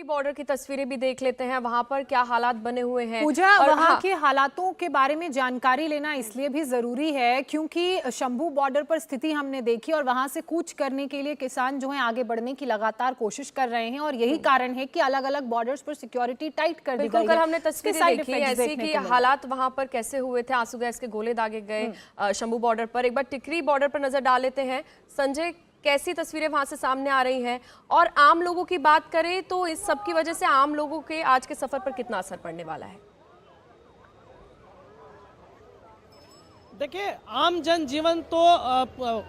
Border की तस्वीरें भी देख लेते हैं, वहां पर क्या हालात बने हुए हैं। पूजा, वहां के हालातों के बारे में जानकारी लेना इसलिए भी जरूरी है क्योंकि शंभू बॉर्डर पर स्थिति हमने देखी और वहां से कूच करने के लिए किसान जो है आगे बढ़ने की लगातार कोशिश कर रहे हैं और यही कारण है कि अलग अलग बॉर्डर्स पर सिक्योरिटी टाइट कर दी गई है। कल हमने तस्वीरें देखी ऐसी कि हालात वहां पर कैसे हुए थे, आंसू गैस के गोले दागे गए शंभू बॉर्डर पर। एक बार टिकरी बॉर्डर पर नजर डाल लेते हैं। संजय, कैसी तस्वीरें वहां से सामने आ रही हैं और आम लोगों की बात करें तो इस सब की वजह से आम लोगों के आज के सफर पर कितना असर पड़ने वाला है? देखिए, आम जनजीवन तो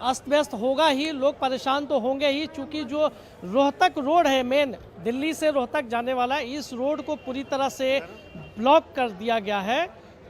अस्त व्यस्त होगा ही, लोग परेशान तो होंगे ही, चूंकि जो रोहतक रोड है, मेन दिल्ली से रोहतक जाने वाला, इस रोड को पूरी तरह से ब्लॉक कर दिया गया है।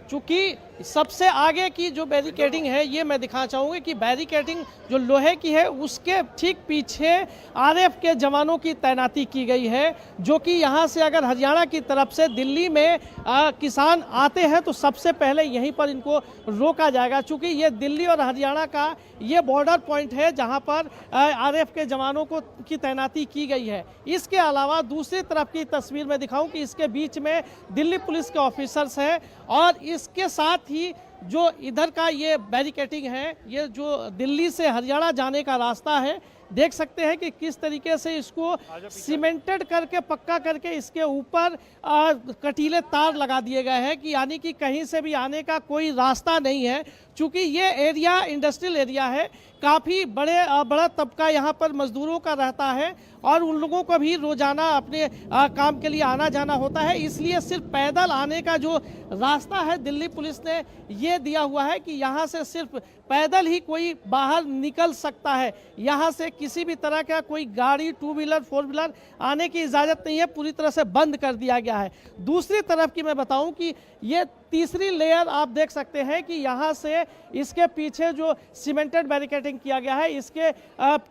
चूंकि सबसे आगे की जो बैरिकेडिंग है, ये मैं दिखाना चाहूँगी कि बैरिकेडिंग जो लोहे की है उसके ठीक पीछे आरएफ के जवानों की तैनाती की गई है, जो कि यहाँ से अगर हरियाणा की तरफ से दिल्ली में किसान आते हैं तो सबसे पहले यहीं पर इनको रोका जाएगा। चूँकि ये दिल्ली और हरियाणा का ये बॉर्डर पॉइंट है जहाँ पर आरएफ के जवानों को की तैनाती की गई है। इसके अलावा दूसरी तरफ की तस्वीर में दिखाऊं कि इसके बीच में दिल्ली पुलिस के ऑफिसर्स हैं और इसके साथ ही जो इधर का ये बैरिकेडिंग है, ये जो दिल्ली से हरियाणा जाने का रास्ता है, देख सकते हैं कि किस तरीके से इसको सीमेंटेड करके पक्का करके इसके ऊपर कटीले तार लगा दिए गए हैं कि यानी कि कहीं से भी आने का कोई रास्ता नहीं है। चूँकि ये एरिया इंडस्ट्रियल एरिया है, काफ़ी बड़ा तबका यहाँ पर मजदूरों का रहता है और उन लोगों को भी रोजाना अपने काम के लिए आना जाना होता है, इसलिए सिर्फ पैदल आने का जो रास्ता है दिल्ली पुलिस ने ये दिया हुआ है कि यहाँ से सिर्फ पैदल ही कोई बाहर निकल सकता है। यहाँ से किसी भी तरह का कोई गाड़ी, टू व्हीलर, फोर व्हीलर आने की इजाज़त नहीं है, पूरी तरह से बंद कर दिया गया है। दूसरी तरफ की मैं बताऊं कि ये तीसरी लेयर आप देख सकते हैं कि यहाँ से इसके पीछे जो सीमेंटेड बैरिकेडिंग किया गया है, इसके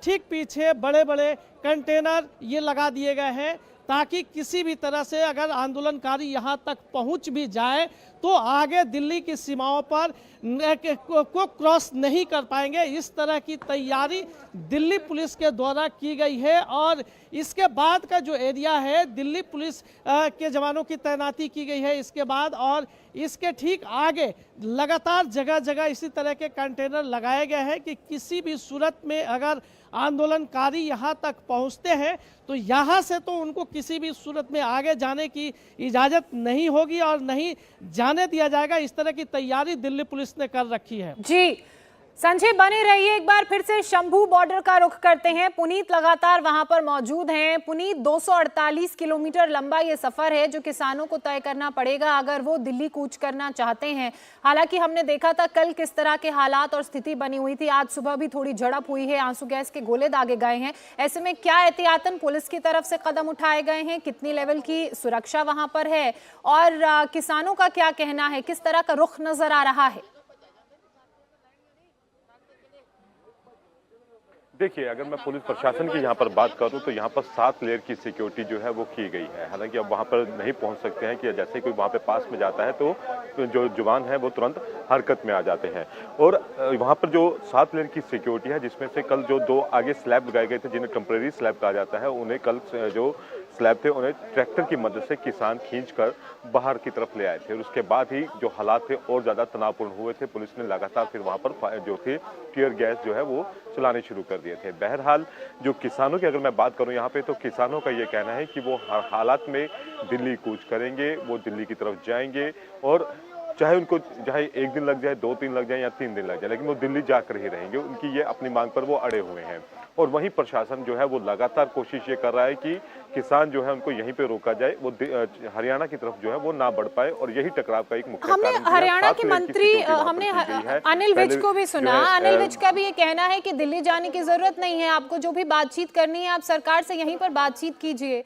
ठीक पीछे बड़े बड़े कंटेनर ये लगा दिए गए हैं ताकि किसी भी तरह से अगर आंदोलनकारी यहाँ तक पहुँच भी जाए तो आगे दिल्ली की सीमाओं पर को क्रॉस नहीं कर पाएंगे। इस तरह की तैयारी दिल्ली पुलिस के द्वारा की गई है और इसके बाद का जो एरिया है दिल्ली पुलिस के जवानों की तैनाती की गई है इसके बाद, और इसके ठीक आगे लगातार जगह जगह इसी तरह के कंटेनर लगाए गए हैं कि किसी भी सूरत में अगर आंदोलनकारी यहाँ तक पहुँचते हैं तो यहाँ से तो उनको किसी भी सूरत में आगे जाने की इजाज़त नहीं होगी और नहीं जाने दिया जाएगा। इस तरह की तैयारी दिल्ली पुलिस ने कर रखी है। जी संजय, बने रहिए। एक बार फिर से शंभू बॉर्डर का रुख करते हैं। पुनीत लगातार वहां पर मौजूद हैं। पुनीत, 248 किलोमीटर लंबा ये सफर है जो किसानों को तय करना पड़ेगा अगर वो दिल्ली कूच करना चाहते हैं। हालांकि हमने देखा था कल किस तरह के हालात और स्थिति बनी हुई थी, आज सुबह भी थोड़ी झड़प हुई है, आंसू गैस के गोले दागे गए हैं। ऐसे में क्या एहतियातन पुलिस की तरफ से कदम उठाए गए हैं, कितनी लेवल की सुरक्षा वहां पर है और किसानों का क्या कहना है, किस तरह का रुख नजर आ रहा है? देखिए, अगर मैं पुलिस प्रशासन की यहाँ पर बात करूँ तो यहाँ पर 7 लेयर की सिक्योरिटी जो है वो की गई है। हालांकि अब वहाँ पर नहीं पहुँच सकते हैं कि जैसे कोई वहाँ पे पास में जाता है तो जो जवान है वो तुरंत हरकत में आ जाते हैं। और वहाँ पर जो 7 लेयर की सिक्योरिटी है, जिसमें से कल जो 2 आगे स्लैब लगाए गए थे जिन्हें टेम्परेरी स्लैब कहा जाता है, उन्हें कल जो स्लैब थे उन्हें ट्रैक्टर की मदद से किसान खींचकर बाहर की तरफ ले आए थे और उसके बाद ही जो हालात थे और ज़्यादा तनावपूर्ण हुए थे। पुलिस ने लगातार फिर वहाँ पर जो थे टीयर गैस जो है वो चलाने शुरू कर दिए थे। बहरहाल जो किसानों की अगर मैं बात करूं यहाँ पे, तो किसानों का ये कहना है कि वो हर हालात में दिल्ली कूच करेंगे, वो दिल्ली की तरफ जाएंगे और चाहे उनको 1 दिन लग जाए, 2 दिन लग जाए या 3 दिन लग जाए, लेकिन वो दिल्ली जाकर ही रहेंगे। उनकी ये अपनी मांग पर वो अड़े हुए हैं और वहीं प्रशासन जो है वो लगातार कोशिश ये कर रहा है कि किसान जो है उनको यहीं पे रोका जाए, वो हरियाणा की तरफ जो है वो ना बढ़ पाए और यही टकराव का एक मुख्य हमने कारण हरियाणा के मंत्री हमने अनिल विज को भी सुना। अनिल विज का भी ये कहना है कि दिल्ली जाने की जरूरत नहीं है, आपको जो भी बातचीत करनी है आप सरकार से यहीं पर बातचीत कीजिए।